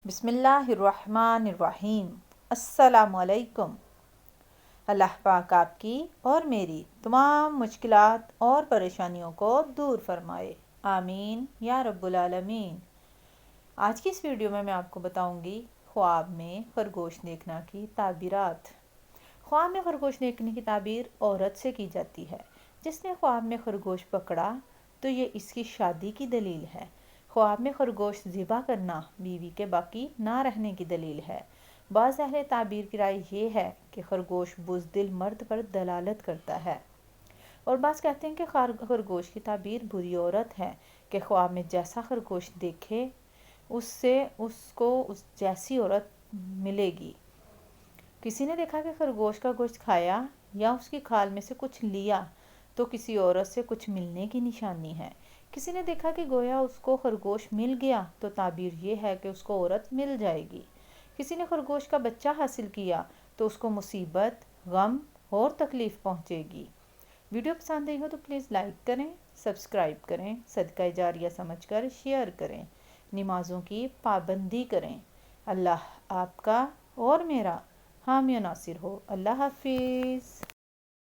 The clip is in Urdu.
بسم اللہ الرحمن الرحیم۔ السلام علیکم۔ اللہ پاک آپ کی اور میری تمام مشکلات اور پریشانیوں کو دور فرمائے، آمین یا رب العالمین۔ آج کی اس ویڈیو میں آپ کو بتاؤں گی خواب میں خرگوش دیکھنا کی تعبیرات۔ خواب میں خرگوش دیکھنے کی تعبیر عورت سے کی جاتی ہے۔ جس نے خواب میں خرگوش پکڑا تو یہ اس کی شادی کی دلیل ہے۔ خواب میں خرگوش ذبح کرنا بیوی کے باقی نہ رہنے کی دلیل ہے۔ بعض اہل تعبیر کی رائے یہ ہے کہ خرگوش بزدل مرد پر دلالت کرتا ہے، اور بعض کہتے ہیں کہ خرگوش کی تعبیر بری عورت ہے کہ خواب میں جیسا خرگوش دیکھے اس کو جیسی عورت ملے گی۔ کسی نے دیکھا کہ خرگوش کا گوشت کھایا یا اس کی کھال میں سے کچھ لیا تو کسی عورت سے کچھ ملنے کی نشانی ہے۔ کسی نے دیکھا کہ گویا اس کو خرگوش مل گیا تو تعبیر یہ ہے کہ اس کو عورت مل جائے گی۔ کسی نے خرگوش کا بچہ حاصل کیا تو اس کو مصیبت، غم اور تکلیف پہنچے گی۔ ویڈیو پسند آئی ہو تو پلیز لائک کریں، سبسکرائب کریں، صدقہ جاریہ سمجھ کر شیئر کریں، نمازوں کی پابندی کریں۔ اللہ آپ کا اور میرا حامی و ناصر ہو۔ اللہ حافظ۔